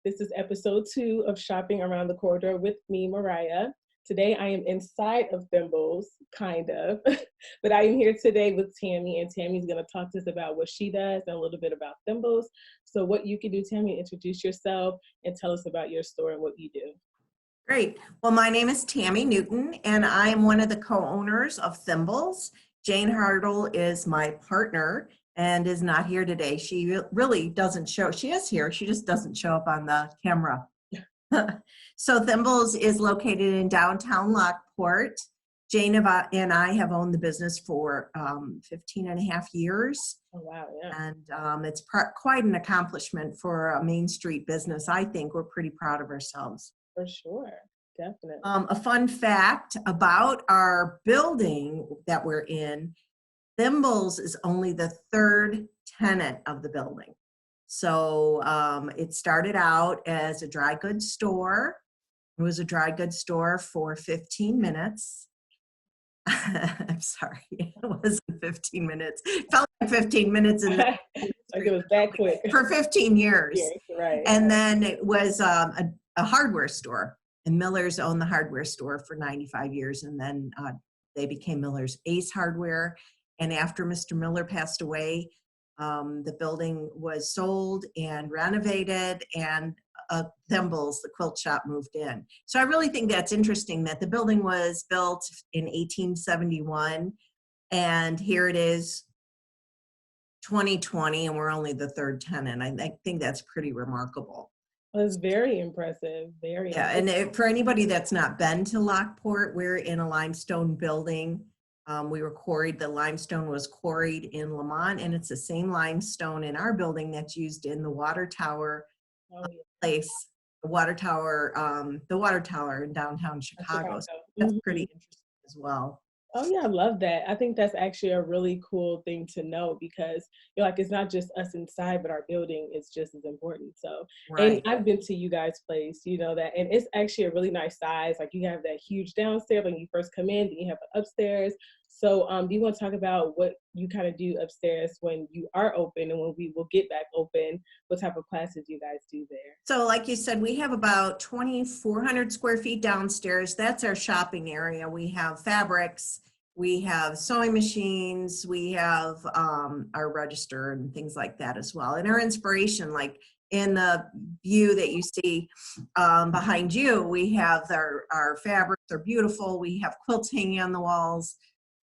This is episode 2 of Shopping Around the Corridor with me, Mariah. Today I am inside of Thimbles, kind of, but I am here today with Tammy, and Tammy's going to talk to us about what she does and a little bit about Thimbles. So what you can do, Tammy, introduce yourself and tell us about your store and what you do. Great. Well, my name is Tammy Newton, and I am one of the co-owners of Thimbles. Jane Hartle is my partner and is not here today. She really doesn't show. She is here. She just doesn't show up on the camera. So Thimbles is located in downtown Lockport. Jane and I have owned the business for 15 and a half years. Oh, wow, yeah. And it's quite an accomplishment for a Main Street business. I think we're pretty proud of ourselves. For sure, definitely. A fun fact about our building that we're in, Thimbles is only the third tenant of the building. So it started out as a dry goods store. It was a dry goods store for 15 minutes. I'm sorry, it wasn't 15 minutes. It felt like 15 minutes in like it was that quick. For 15 years. Yes, right. And then it was a hardware store. And Miller's owned the hardware store for 95 years. And then they became Miller's Ace Hardware. And after Mr. Miller passed away, the building was sold and renovated, and Thimbles, the quilt shop, moved in. So I really think that's interesting that the building was built in 1871, and here it is 2020, and we're only the third tenant. I think that's pretty remarkable. It's very impressive. Very impressive. And for anybody that's not been to Lockport, we're in a limestone building. We were quarried, the limestone was quarried in Lamont, and it's the same limestone in our building that's used in the water tower place, the water tower in downtown Chicago. So that's pretty interesting as well. Oh yeah, I love that. I think that's actually a really cool thing to know, because you're like, it's not just us inside, but our building is just as important. So, right. And I've been to you guys' place, you know that, and it's actually a really nice size. Like you have that huge downstairs when you first come in, then you have the upstairs. So do you want to talk about what you kind of do upstairs when you are open, and when we will get back open, what type of classes you guys do there? So like you said, we have about 2,400 square feet downstairs. That's our shopping area. We have fabrics, we have sewing machines, we have our register and things like that as well. And our inspiration, like in the view that you see behind you, we have our fabrics are beautiful. We have quilts hanging on the walls.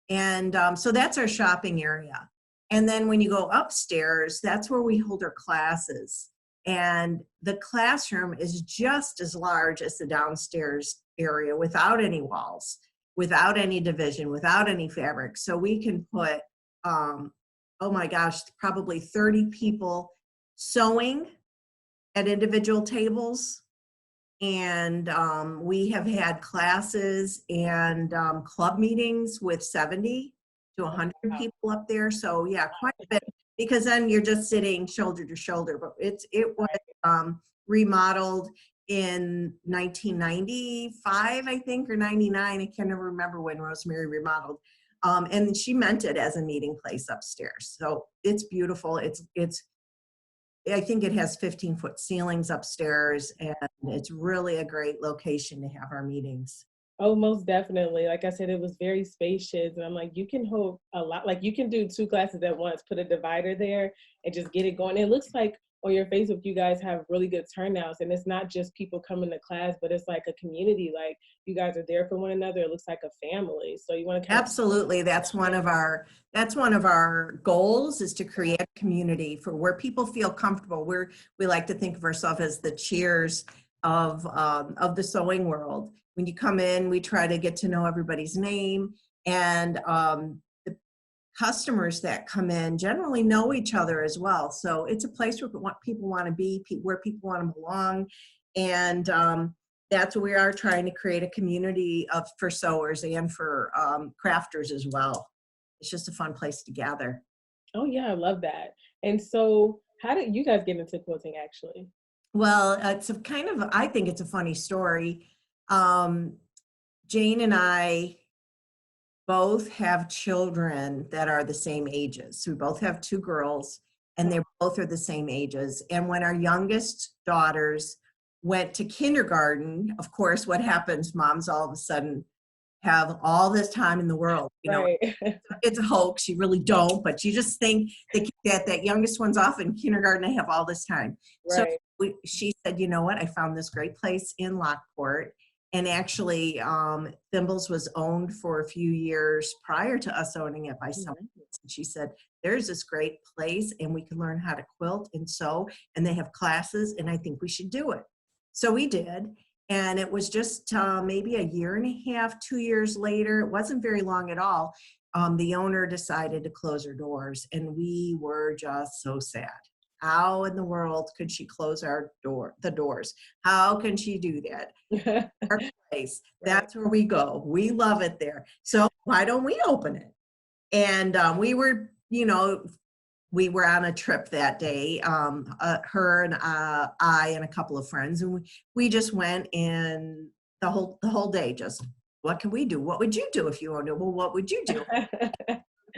And so that's our shopping area. And then when you go upstairs, that's where we hold our classes. And the classroom is just as large as the downstairs area, without any walls, without any division, without any fabric. So we can put, oh my gosh, probably 30 people sewing at individual tables. And we have had classes and club meetings with 70 to 100 people up there. So yeah, quite a bit, because then you're just sitting shoulder to shoulder. But it was remodeled in 1995, I think, or 99. I can't ever remember when Rosemary remodeled. And she meant it as a meeting place upstairs. So it's beautiful. I think it has 15-foot ceilings upstairs, and it's really a great location to have our meetings. Oh, most definitely. Like I said, it was very spacious, and I'm like, you can hold a lot. Like you can do 2 classes at once, put a divider there, and just get it going. It looks like on your Facebook, you guys have really good turnouts, and it's not just people coming to class, but it's like a community. Like you guys are there for one another. It looks like a family. So you want to absolutely. That's one of our goals, is to create a community for where people feel comfortable. We like to think of ourselves as the Cheers of the sewing world. When you come in, we try to get to know everybody's name, and the customers that come in generally know each other as well. So it's a place where people want to be, where people want to belong, and that's what we are trying to create, a community for sewers and for crafters as well. It's just a fun place to gather. Oh yeah, I love that. And so how did you guys get into quilting actually? Well, I think it's a funny story. Jane and I both have children that are the same ages. So we both have 2 girls, and they both are the same ages. And when our youngest daughters went to kindergarten. Of course, what happens, moms all of a sudden have all this time in the world. You know, Right. it's a hoax. You really don't, but you just think that youngest one's off in kindergarten. They have all this time. So Right. she said, you know what? I found this great place in Lockport. And actually, Thimbles was owned for a few years prior to us owning it by someone. And she said, there's this great place and we can learn how to quilt and sew, and they have classes, and I think we should do it. So we did. And it was just maybe a year and a half, 2 years later, it wasn't very long at all, the owner decided to close her doors, and we were just so sad. How in the world could she close the doors? How can she do that? Our place, that's where we go. We love it there. So why don't we open it? And we were, you know, we were on a trip that day, her and I and a couple of friends, and we just went, and the whole day, just what can we do? What would you do if you owned it? Well, what would you do?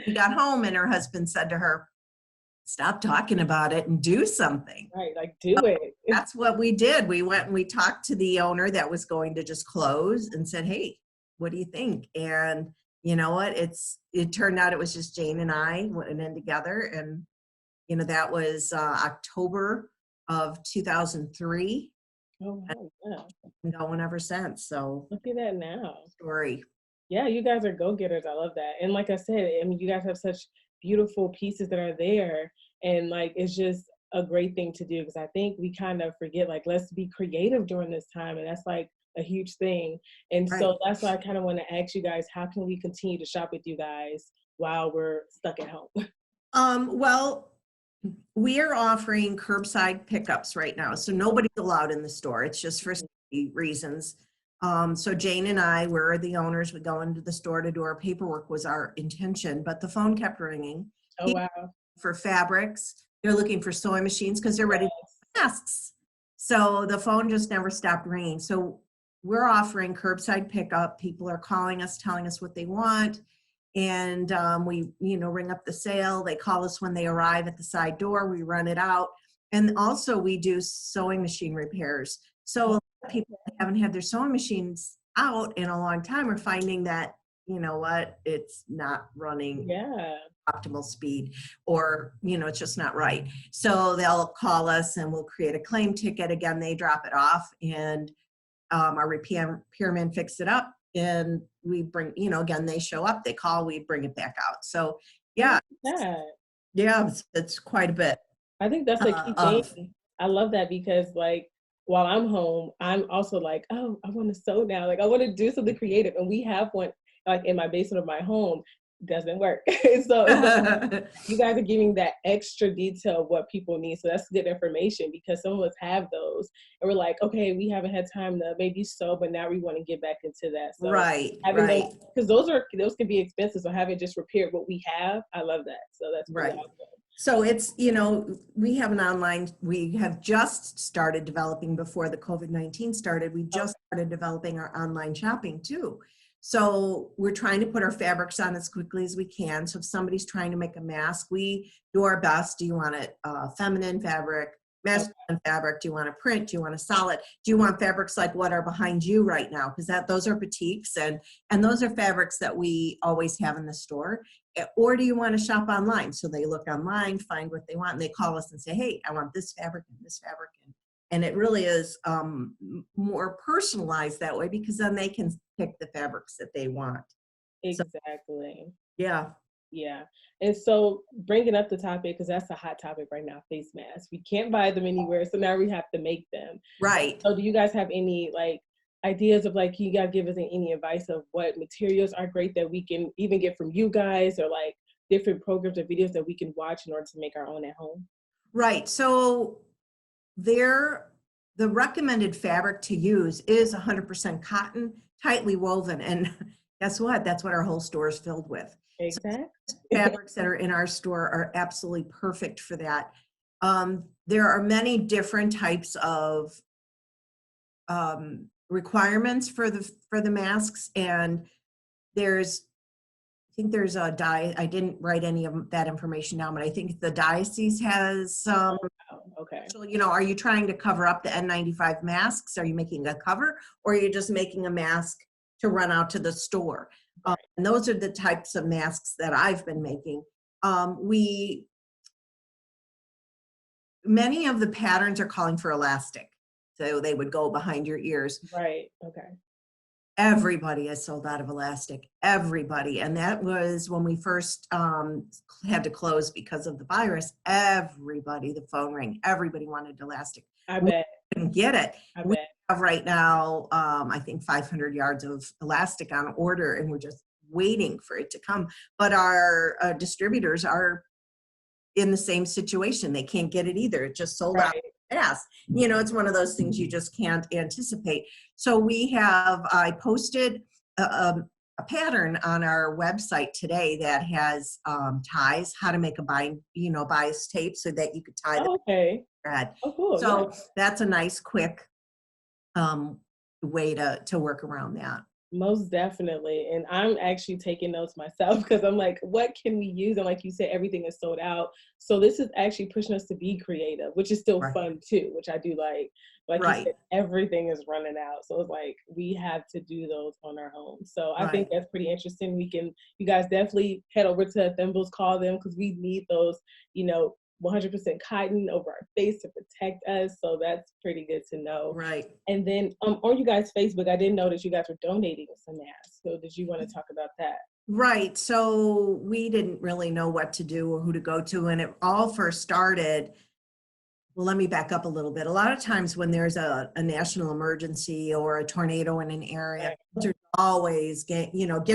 We got home and her husband said to her, stop talking about it and do something. Right, like do it. That's what we did. We went and we talked to the owner that was going to just close and said, hey, what do you think? And you know what? It turned out it was just Jane and I went in together, and you know, that was October of 2003. Oh wow, yeah. And going ever since. So Look at that now. story. Yeah, you guys are go-getters. I love that. And like I said, I mean, you guys have such beautiful pieces that are there. And like, it's just a great thing to do, because I think we kind of forget, like, let's be creative during this time. And that's like a huge thing. And so that's why I kind of want to ask you guys, how can we continue to shop with you guys while we're stuck at home? Well, we are offering curbside pickups right now. So nobody's allowed in the store. It's just for safety reasons. So Jane and I, we're the owners. We go into the store to do our paperwork was our intention, but the phone kept ringing. Oh, wow. For fabrics. They're looking for sewing machines because they're ready for masks. So the phone just never stopped ringing. So we're offering curbside pickup. People are calling us, telling us what they want. And we, you know, ring up the sale. They call us when they arrive at the side door. We run it out. And also we do sewing machine repairs. So a lot of people that haven't had their sewing machines out in a long time are finding that, you know what, it's not running optimal speed, or, you know, it's just not right. So they'll call us and we'll create a claim ticket. Again, they drop it off, and our repairman fix it up, and we bring, you know, again, they show up, they call, we bring it back out. So yeah, it's quite a bit. I think that's a key thing. I love that, because like, while I'm home, I'm also like, oh, I want to sew now. Like, I want to do something creative. And we have one like in my basement of my home. Doesn't work. So you guys are giving that extra detail of what people need. So that's good information, because some of us have those and we're like, okay, we haven't had time to maybe sew, but now we want to get back into that. So because those can be expensive. So having just repaired what we have, I love that. So that's really awesome. So it's, you know, we have just started developing before the COVID-19 started. We just started developing our online shopping too. So we're trying to put our fabrics on as quickly as we can. So if somebody's trying to make a mask, we do our best. Do you want it feminine fabric, masculine fabric? Do you want a print? Do you want a solid? Do you want fabrics like what are behind you right now? Because those are batiks, and those are fabrics that we always have in the store. Or do you want to shop online? So they look online, find what they want, and they call us and say, hey, I want this fabric and this fabric. And it really is more personalized that way, because then they can pick the fabrics that they want. Exactly. So, yeah. Yeah. And so bringing up the topic, because that's a hot topic right now, face masks. We can't buy them anywhere, so now we have to make them. Right. So do you guys have any like ideas of like, can you guys give us any advice of what materials are great that we can even get from you guys, or like different programs or videos that we can watch in order to make our own at home? Right. So the recommended fabric to use is 100% cotton, tightly woven. And guess what? That's what our whole store is filled with. Exactly. So fabrics that are in our store are absolutely perfect for that. There are many different types of requirements for the masks, and I think there's a I didn't write any of that information down, but I think the diocese has So, you know, are you trying to cover up the N95 masks? Are you making a cover, or are you just making a mask to run out to the store? And those are the types of masks that I've been making. Many of the patterns are calling for elastic. So they would go behind your ears. Right. Okay. Everybody has sold out of elastic, everybody. And that was when we first had to close because of the virus. Everybody, the phone rang, everybody wanted elastic. I We bet. couldn't get it. I We bet. have right now, I think 500 yards of elastic on order, and we're just waiting for it to come. But our distributors are in the same situation. They can't get it either. It just sold out fast. You know, it's one of those things you just can't anticipate. So I posted a pattern on our website today that has ties, how to make a bias tape so that you could tie the thread. Oh, cool. So that's a nice, quick way to work around that. Most definitely. And I'm actually taking notes myself because I'm like, what can we use? And like you said, everything is sold out. So this is actually pushing us to be creative, which is still fun too, which I do like. Like you said, everything is running out. So it's like, we have to do those on our own. So I think that's pretty interesting. You guys definitely head over to Thimbles, call them, because we need those, 100% cotton over our face to protect us. So that's pretty good to know. Right. And then on you guys' Facebook, I didn't notice you guys were donating some masks. So did you want to talk about that? Right. So we didn't really know what to do or who to go to. And it all first started, well, let me back up a little bit. A lot of times when there's a national emergency or a tornado in an area, there's always get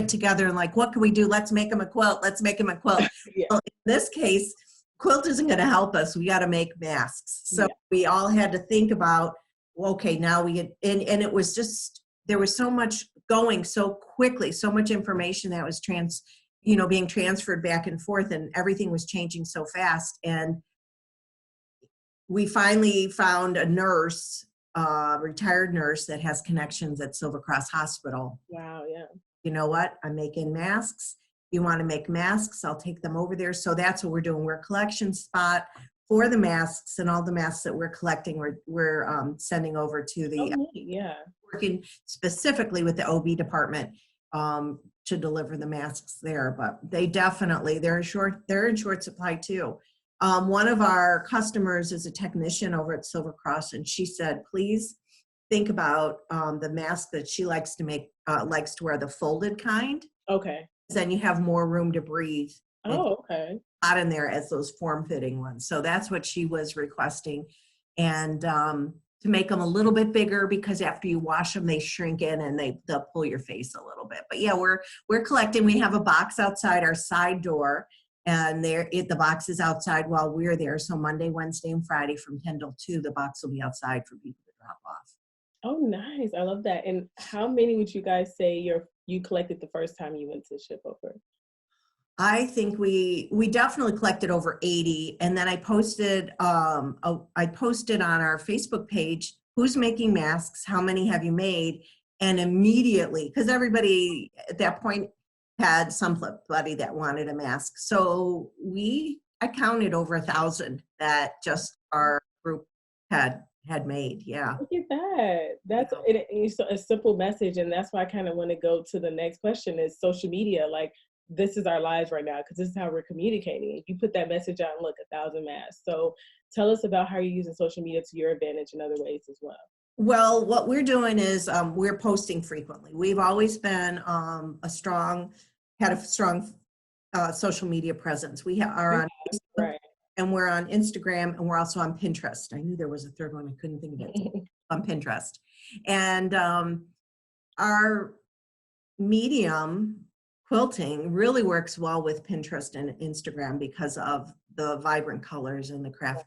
together and like, what can we do? Let's make them a quilt. Let's make them a quilt. Well, in this case, quilt isn't going to help us. We got to make masks. So we all had to think about, okay, now and it was just, there was so much going so quickly, so much information that was being transferred back and forth, and everything was changing so fast. And we finally found a nurse, retired nurse that has connections at Silver Cross Hospital. Wow. Yeah. You know what? I'm making masks. You want to make masks, I'll take them over there. So that's what we're doing. We're a collection spot for the masks, and all the masks that we're collecting, we're sending over to the, working specifically with the OB department to deliver the masks there. But they're in short supply too. One of our customers is a technician over at Silver Cross, and she said, please think about the mask that she likes to make, likes to wear, the folded kind. Okay. Then you have more room to breathe. Oh, okay. Not in there as those form-fitting ones. So that's what she was requesting. And to make them a little bit bigger, because after you wash them, they shrink in and they'll pull your face a little bit. But yeah, we're collecting. We have a box outside our side door, and the box is outside while we're there. So Monday, Wednesday, and Friday from 10 till 2, the box will be outside for people to drop off. Oh, nice. I love that. And how many would you guys say you collected the first time you went to ship over? I think we definitely collected over 80. And then I posted on our Facebook page, who's making masks? How many have you made? And immediately, because everybody at that point had somebody that wanted a mask. So I counted over 1,000 that just our group had made. Yeah. Look at that. That's it's a simple message. And that's why I kind of want to go to the next question is social media. Like, this is our lives right now, because this is how we're communicating. You put that message out and look, 1,000 masks. So tell us about how you're using social media to your advantage in other ways as well. Well, what we're doing is we're posting frequently. We've always been a strong social media presence. We are on Facebook, and we're on Instagram, and we're also on Pinterest. I knew there was a third one. I couldn't think of it. On Pinterest. And our medium, quilting, really works well with Pinterest and Instagram because of the vibrant colors and the craft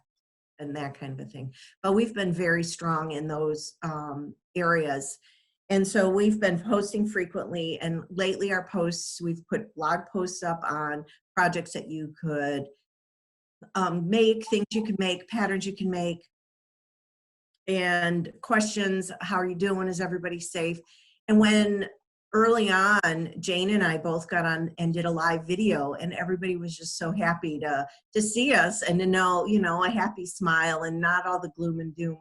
and that kind of a thing. But we've been very strong in those areas. And so we've been posting frequently, and lately our posts, we've put blog posts up on projects that you could make, things you can make, patterns you can make, and questions. How are you doing? Is everybody safe? And when early on, Jane and I both got on and did a live video, and everybody was just so happy to see us and to know, a happy smile and not all the gloom and doom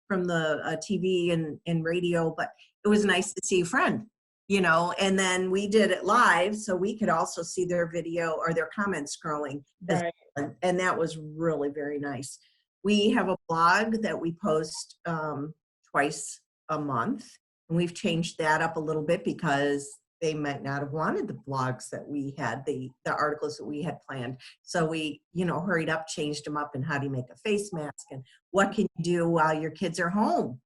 from the TV and radio. But it was nice to see a friend, and then we did it live so we could also see their video or their comments scrolling as Right. well. And that was really very nice. We have a blog that we post twice a month, and we've changed that up a little bit because they might not have wanted the blogs that we had, the articles that we had planned. So we, hurried up, changed them up, and how do you make a face mask and what can you do while your kids are home?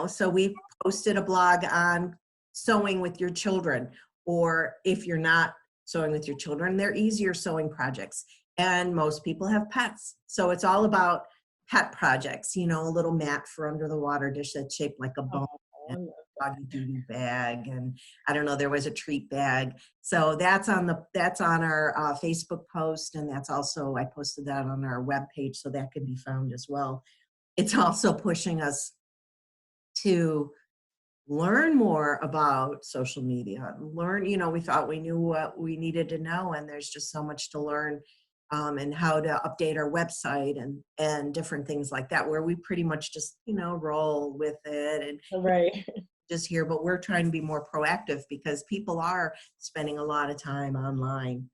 So we posted a blog on sewing with your children, or if you're not sewing with your children, they're easier sewing projects. And most people have pets. So it's all about pet projects, a little mat for under the water dish that's shaped like a bone, Oh, and a doggy doo-doo bag, and I don't know, there was a treat bag. So that's on our Facebook post, and that's also, I posted that on our webpage, so that can be found as well. It's also pushing us to learn more about social media. We thought we knew what we needed to know, and there's just so much to learn, and how to update our website and different things like that, where we pretty much just, roll with it and right. just here, but we're trying to be more proactive because people are spending a lot of time online.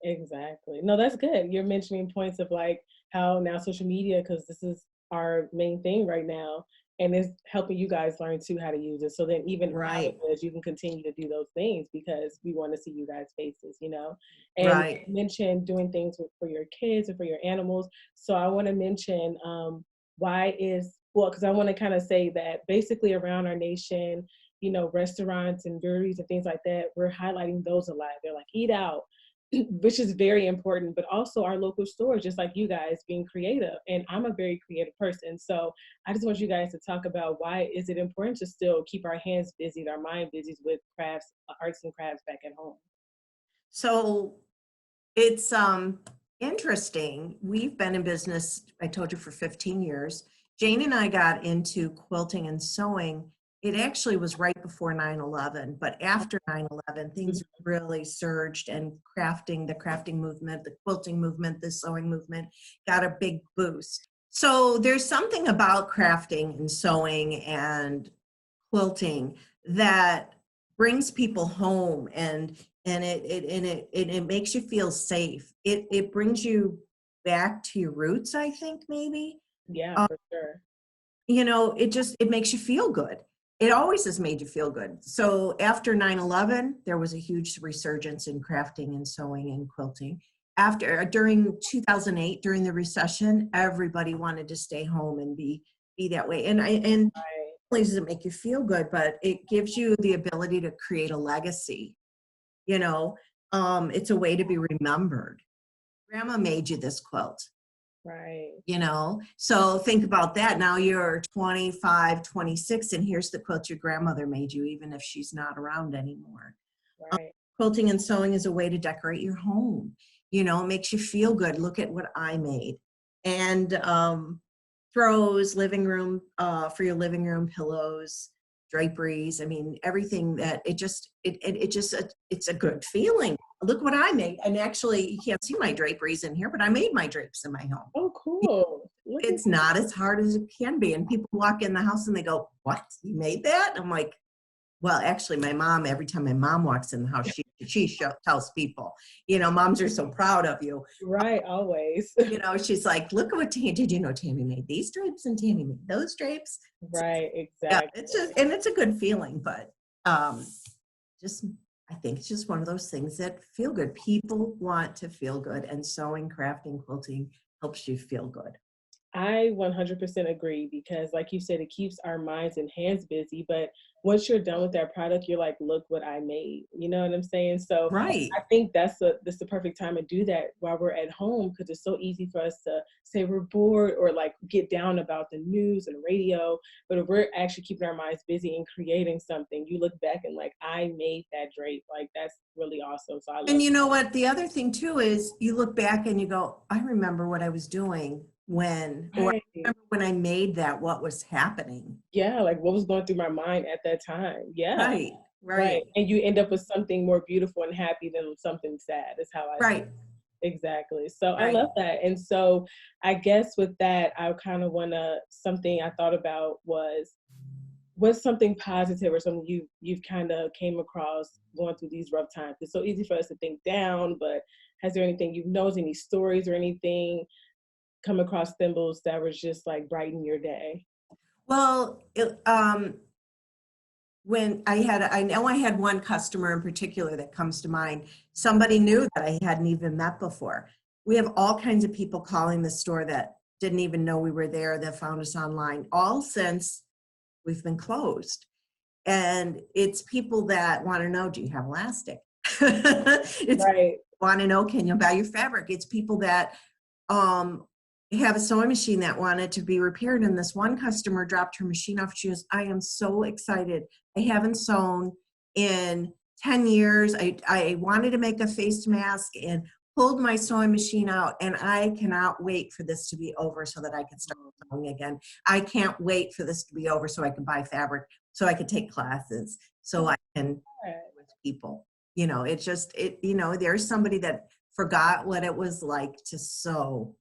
Exactly. No, that's good. You're mentioning points of like how now social media, because this is our main thing right now, and it's helping you guys learn too how to use it. So then even out of Right, this, you can continue to do those things because we want to see you guys' faces, And right. you mentioned doing things for your kids and for your animals. So I want to mention because I want to kind of say that basically around our nation, restaurants and breweries and things like that, we're highlighting those a lot. They're like, eat out, which is very important, but also our local stores, just like you guys being creative. And I'm a very creative person. So I just want you guys to talk about why is it important to still keep our hands busy, our mind busy with crafts, arts and crafts back at home. So it's interesting. We've been in business, I told you, for 15 years. Jane and I got into quilting and sewing. It actually was right before 9/11, but after 9/11, things really surged, and the crafting movement, the quilting movement, the sewing movement got a big boost. So there's something about crafting and sewing and quilting that brings people home, and it makes you feel safe. It brings you back to your roots, I think, maybe. Yeah, Uh, for sure. it makes you feel good. It always has made you feel good. So after 9/11, there was a huge resurgence in crafting and sewing and quilting. During 2008, during the recession, everybody wanted to stay home and be that way. And Right. only does it make you feel good, but it gives you the ability to create a legacy. You know, it's a way to be remembered. Grandma made you this quilt, Right. so think about that. Now you're 25, 26, and here's the quilt your grandmother made you, even if she's not around anymore. um, Right. Quilting and sewing is a way to decorate your home. It makes you feel good. Look at what I made. And throws, living room, for your living room, pillows, draperies. I mean, everything that it's a good feeling. Look what I made. And actually, you can't see my draperies in here, but I made my drapes in my home. Oh, cool. Look at It's not as hard as it can be. And people walk in the house and they go, "What? You made that?" I'm like, well, actually, my mom, every time my mom walks in the house, she tells people, moms are so proud of you. right, always. She's like, look at what Tammy, did you know Tammy made these drapes and Tammy made those drapes? So, Right, yeah, exactly. it's a good feeling, but just, I think it's just one of those things that feel good. People want to feel good, and sewing, crafting, quilting helps you feel good. I 100% agree because, like you said, it keeps our minds and hands busy. But once you're done with that product, you're like, "Look what I made." You know what I'm saying? So Right. I think that's the perfect time to do that while we're at home because it's so easy for us to say we're bored or like get down about the news and radio. But if we're actually keeping our minds busy and creating something, you look back and like, "I made that drape." Like that's really awesome. So I And love. you know what? The other thing too is you look back and you go, I remember what I was doing or Right. I remember when I made that, what was happening. Yeah, like what was going through my mind at that time. Yeah. Right. Right. Right. And you end up with something more beautiful and happy than something sad is how I see Right. it. Exactly. So I Right. love that. And so I guess with that, I kind of want to, something I thought about was, what's something positive or something you've kind of came across going through these rough times? It's so easy for us to think down, but has there anything you've noticed, any stories or anything come across Thimbles that was just like brighten your day? Well, when I know I had one customer in particular that comes to mind, somebody new that I hadn't even met before. We have all kinds of people calling the store that didn't even know we were there, that found us online, all since we've been closed. And it's people that want to know, do you have elastic? It's Right. want to know, can you buy your fabric? It's people that um, have a sewing machine that wanted to be repaired. And this one customer dropped her machine off. She goes, I am so excited. I haven't sewn in 10 years. I wanted to make a face mask and pulled my sewing machine out, and I cannot wait for this to be over so that I can start sewing again. I can't wait for this to be over so I can buy fabric, so I can take classes, so I can with people. You know, it's just, there's somebody that forgot what it was like to sew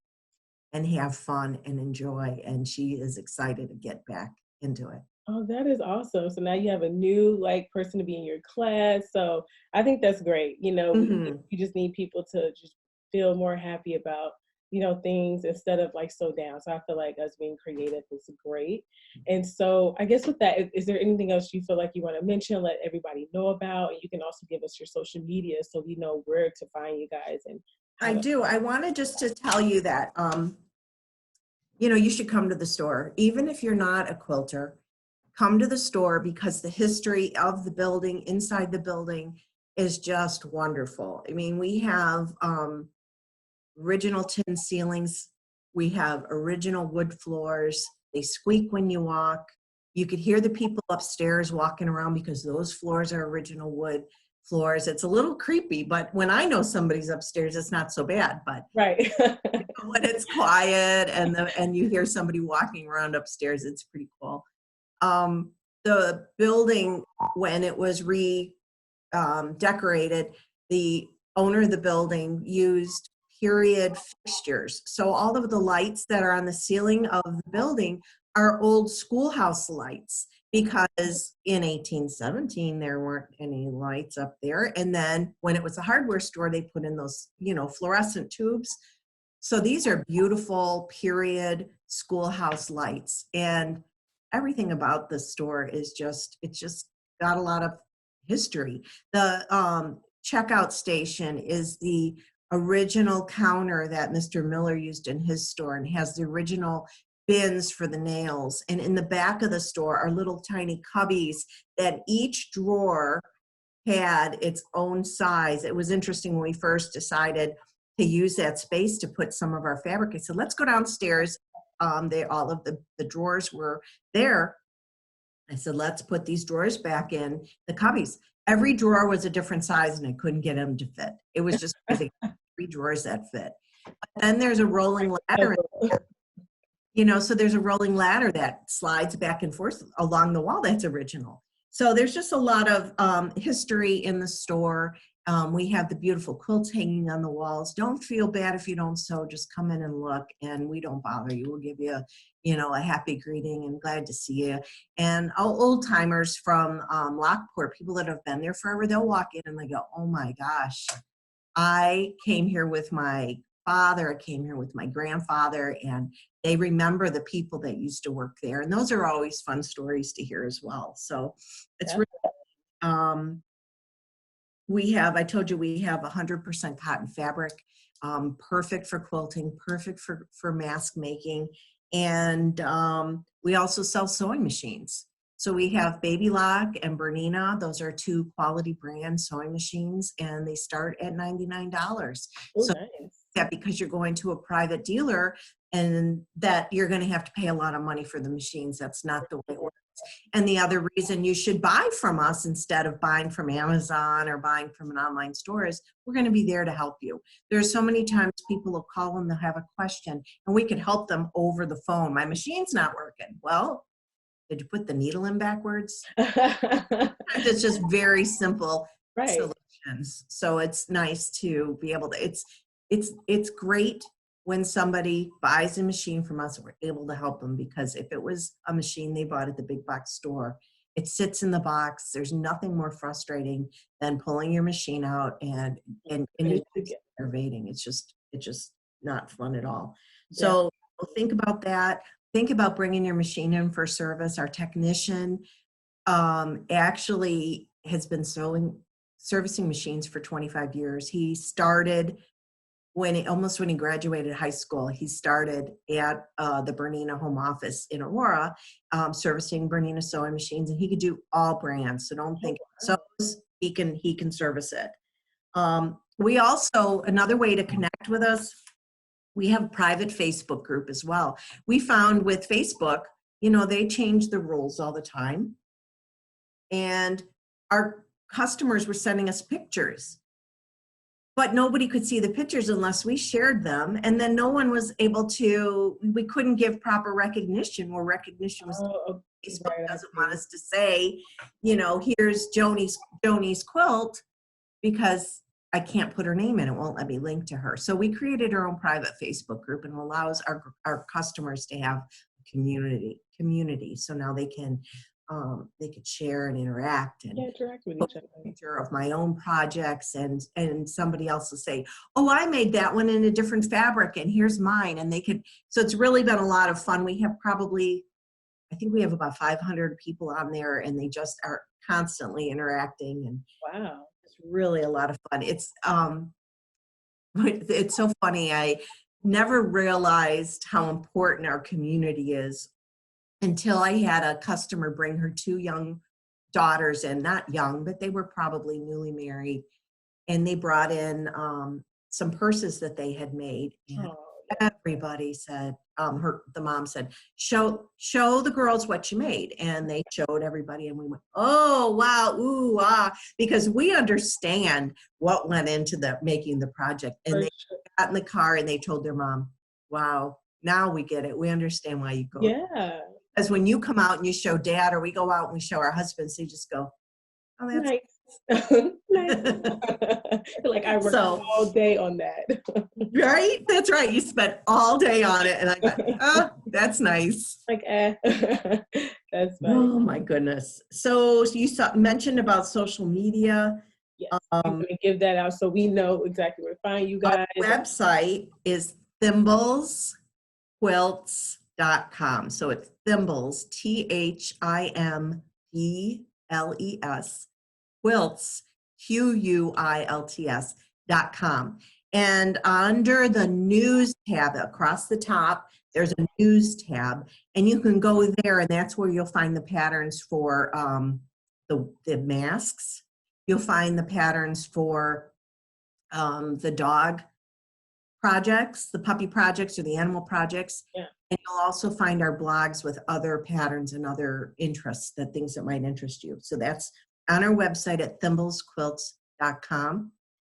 and have fun and enjoy, and she is excited to get back into it. Oh, that is awesome. So now you have a new like person to be in your class. So I think that's great. Hmm. You just need people to just feel more happy about, things instead of like so down. So I feel like us being creative is great. And so I guess with that, is there anything else you feel like you want to mention, let everybody know about? And you can also give us your social media so we know where to find you guys and how I to. do. I wanted just to tell you that, you should come to the store. Even if you're not a quilter, come to the store, because the history of the building, inside the building, is just wonderful. I mean, we have original tin ceilings. We have original wood floors. They squeak when you walk. You could hear the people upstairs walking around because those floors are original wood floors. It's a little creepy, but when I know somebody's upstairs, it's not so bad. But Right. when it's quiet and you hear somebody walking around upstairs, it's pretty cool. The building, when it was decorated, the owner of the building used period fixtures. So all of the lights that are on the ceiling of the building are old schoolhouse lights, because in 1817 there weren't any lights up there. And then when it was a hardware store, they put in those, fluorescent tubes. So these are beautiful period schoolhouse lights, and everything about the store is it's just got a lot of history. The checkout station is the original counter that Mr. Miller used in his store, and has the original bins for the nails. And in the back of the store are little tiny cubbies that each drawer had its own size. It was interesting when we first decided to use that space to put some of our fabric. I said, let's go downstairs. All of the drawers were there. I said, let's put these drawers back in the cubbies. Every drawer was a different size, and I couldn't get them to fit. It was just crazy. 3 drawers that fit. But then there's a rolling ladder, so there's a rolling ladder that slides back and forth along the wall. That's original. So there's just a lot of history in the store. We have the beautiful quilts hanging on the walls. Don't feel bad if you don't sew. Just come in and look, and we don't bother you. We'll give you, a happy greeting and glad to see you. And old timers from Lockport, people that have been there forever, they'll walk in and they go, oh my gosh, I came here with my father, I came here with my grandfather, and they remember the people that used to work there. And those are always fun stories to hear as well. So it's really, I told you we have 100% cotton fabric, perfect for quilting, perfect for mask making. And we also sell sewing machines. So we have Baby Lock and Bernina. Those are 2 quality brand sewing machines, and they start at $99. Oh, So nice. that because you're going to a private dealer, and that you're going to have to pay a lot of money for the machines. That's not the way it works. And the other reason you should buy from us instead of buying from Amazon or buying from an online store is we're going to be there to help you. There's so many times people will call and they'll have a question, and we can help them over the phone. My machine's not working. Well, did you put the needle in backwards? It's just very simple Right. solutions. So it's nice to be able to, it's great when somebody buys a machine from us and we're able to help them, because if it was a machine they bought at the big box store, it sits in the box. There's nothing more frustrating than pulling your machine out and it's aggravating. It's just not fun at all. So think about that. Think about bringing your machine in for service. Our technician actually has been servicing machines for 25 years. He started when he graduated high school. He started at the Bernina home office in Aurora, servicing Bernina sewing machines, and he could do all brands. So don't think he can service it. We also, another way to connect with us, we have a private Facebook group as well. We found with Facebook, they change the rules all the time. And our customers were sending us pictures, but nobody could see the pictures unless we shared them. And then no one was able we couldn't give proper recognition where recognition was. Facebook doesn't want us to say, here's Joni's quilt, because I can't put her name in. It won't let me link to her. So we created our own private Facebook group, and allows our customers to have a community. So now they could share and interact and interact with each other. Picture of my own projects, and somebody else will say, oh, I made that one in a different fabric and here's mine. And so it's really been a lot of fun. We have I think we have about 500 people on there, and they just are constantly interacting, and wow, it's really a lot of fun. It's so funny. I never realized how important our community is until I had a customer bring her 2 young daughters in, not young, but they were probably newly married. And they brought in some purses that they had made. And everybody said, the mom said, show the girls what you made. And they showed everybody, and we went, oh, wow, ooh, ah, because we understand what went into making the project. And they got in the car and they told their mom, wow, now we get it. We understand why you go. Yeah. Because when you come out and you show dad, or we go out and we show our husbands, they just go, oh, that's nice. Nice. Like I worked all day on that. Right? That's right. You spent all day on it. And I got, oh, that's nice. Like, that's funny. Oh my goodness. So you mentioned about social media. Yes, I'm going to give that out so we know exactly where to find you guys. Our website is thimblesquilts.com. So it's Thimbles, THIMBLES, quilts, QUILTS.com. And under the news tab across the top, there's a news tab, and you can go there, and that's where you'll find the patterns for the masks. You'll find the patterns for the dog projects, the puppy projects, or the animal projects. Yeah. And you'll also find our blogs with other patterns and other interests, things that might interest you. So that's on our website at thimblesquilts.com.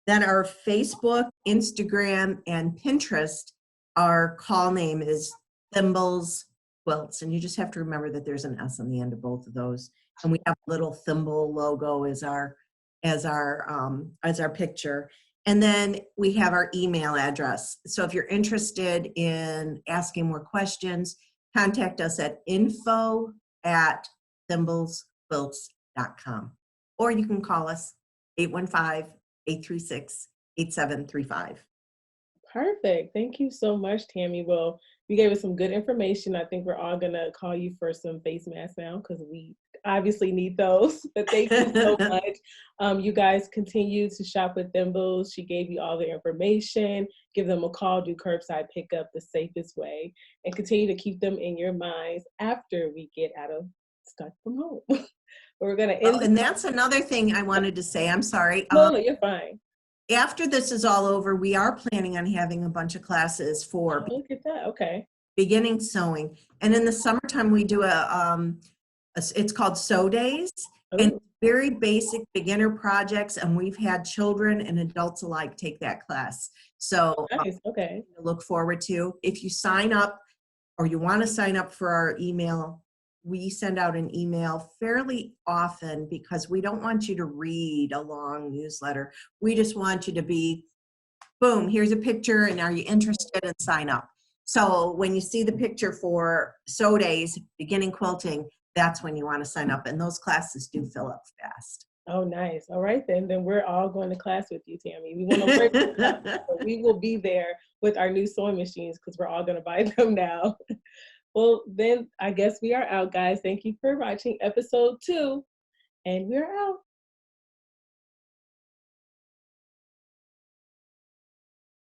Then our Facebook, Instagram, and Pinterest, our call name is Thimbles Quilts. And you just have to remember that there's an S on the end of both of those. And we have a little thimble logo as our picture. And then we have our email address. So if you're interested in asking more questions, contact us at info@thimblesquilts.com. Or you can call us 815-836-8735. Perfect. Thank you so much, Tammy. Well, you gave us some good information. I think we're all going to call you for some face masks now, because we obviously need those. But thank you so much. You guys continue to shop with Thimbles. She gave you all the information. Give them a call, do curbside pickup the safest way, and continue to keep them in your minds after we get out of stuck from home. We're going to end. And that's another thing I wanted to say. I'm sorry. No, you're fine. After this is all over, we are planning on having a bunch of classes for look at that. Okay. beginning sewing. And in the summertime, we do it's called Sew Days. Ooh. And very basic beginner projects. And we've had children and adults alike take that class. So nice. Okay. look forward to. If you sign up, or you want to sign up for our email we send out an email fairly often because we don't want you to read a long newsletter. We just want you to be, boom, here's a picture, and are you interested, and sign up. So when you see the picture for Sew Days, beginning quilting, that's when you want to sign up. And those classes do fill up fast. Oh, nice. All right, then we're all going to class with you, Tammy. We want to work with us, but we will be there with our new sewing machines because we're all going to buy them now. Well, then I guess we are out, guys. Thank you for watching episode 2, and we're out.